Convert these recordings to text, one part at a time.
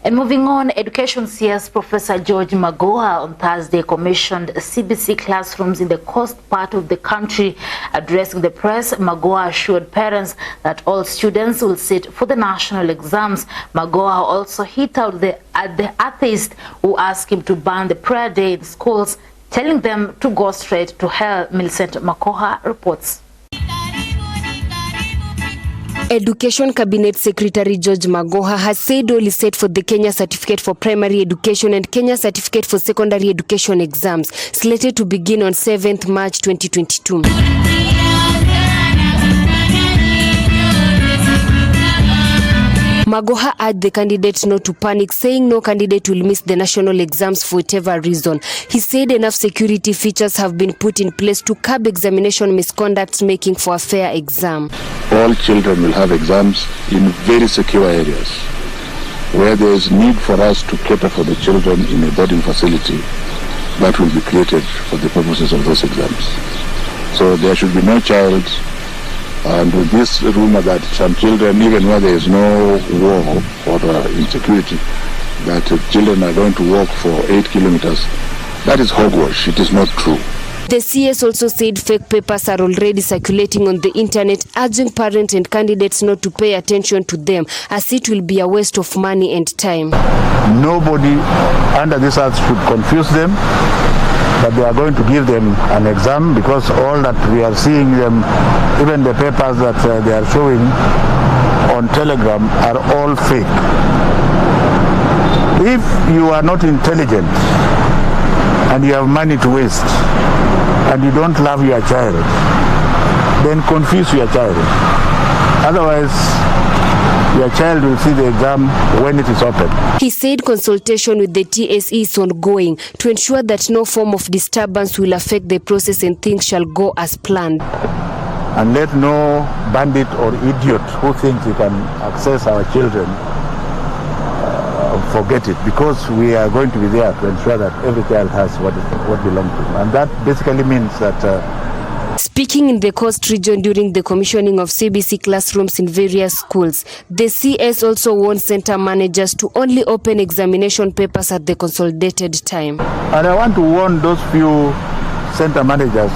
And moving on, Education CS Professor George Magoha on Thursday commissioned CBC classrooms in the coast part of the country. Addressing the press, Magoha assured parents that all students will sit for the national exams. Magoha also hit out at the atheists who asked him to ban the prayer day in schools, telling them to go straight to hell. Millicent Makoha reports. Education Cabinet Secretary George Magoha has said all is set for the Kenya Certificate for Primary Education and Kenya Certificate for Secondary Education exams, slated to begin on 7th March 2022. Magoha urged the candidates not to panic, saying no candidate will miss the national exams for whatever reason. He said enough security features have been put in place to curb examination misconduct, making for a fair exam. All children will have exams in very secure areas where there is need for us to cater for the children in a boarding facility that will be created for the purposes of those exams. So there should be no child, and with this rumor that some children, even where there is no war or insecurity, that children are going to walk for 8 kilometers, that is hogwash. It is not true. The CS also said fake papers are already circulating on the internet, urging parents and candidates not to pay attention to them, as it will be a waste of money and time. Nobody under this earth should confuse them that they are going to give them an exam, because all that we are seeing them, even the papers that they are showing on Telegram, are all fake. If you are not intelligent and you have money to waste and you don't love your child, then confuse your child. Otherwise, your child will see the exam when it is open. He said consultation with the TSE is ongoing to ensure that no form of disturbance will affect the process and things shall go as planned. And let no bandit or idiot who thinks he can access our children forget it, because we are going to be there to ensure that every child has what belongs to him. And that basically means that... Speaking in the Coast region during the commissioning of CBC classrooms in various schools, the CS also warned center managers to only open examination papers at the consolidated time. And I want to warn those few center managers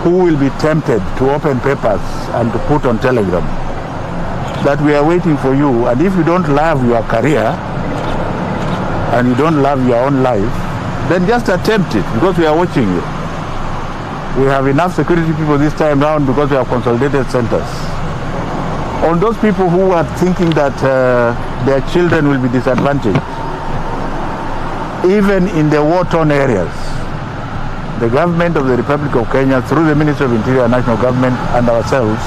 who will be tempted to open papers and to put on Telegram that we are waiting for you, and if you don't love your career and you don't love your own life, then just attempt it, because we are watching you. We have enough security people this time round because we have consolidated centers. On those people who are thinking that their children will be disadvantaged, even in the war-torn areas, the government of the Republic of Kenya, through the Ministry of Interior and National Government and ourselves,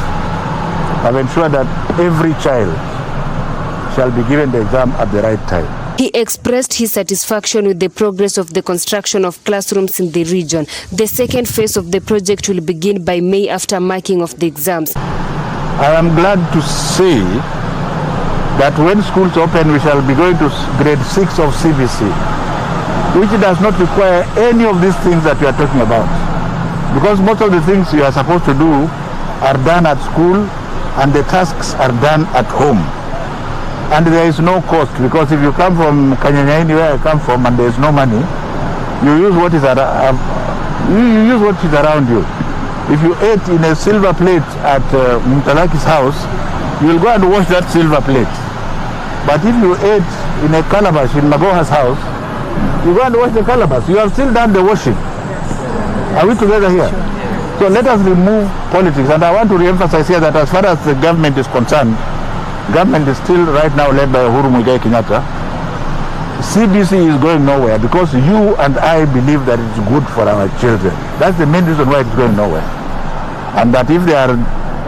have ensured that every child shall be given the exam at the right time. He expressed his satisfaction with the progress of the construction of classrooms in the region. The second phase of the project will begin by May after marking of the exams. I am glad to say that when schools open, we shall be going to grade 6 of CBC, which does not require any of these things that we are talking about. Because most of the things you are supposed to do are done at school, and the tasks are done at home. And there is no cost, because if you come from Kanyanyaini, where I come from, and there is no money, you use what is around you. If you ate in a silver plate at Mtalaki's house, you will go and wash that silver plate. But if you ate in a calabash in Magoha's house, you go and wash the calabash. You have still done the washing. Are we together here? So let us remove politics. And I want to re-emphasize here that as far as the government is concerned, government is still right now led by Uhuru Muigai Kenyatta. CBC is going nowhere because you and I believe that it's good for our children. That's the main reason why it's going nowhere. And that if there are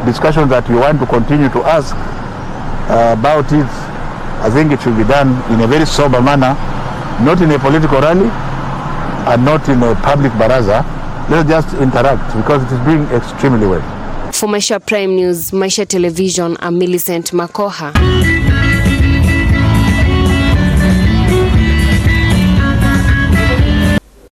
discussions that we want to continue to ask about it, I think it should be done in a very sober manner, not in a political rally and not in a public baraza. Let's just interact, because it is doing extremely well. For Maisha Prime News, Maisha Television, I'm Millicent Makoha.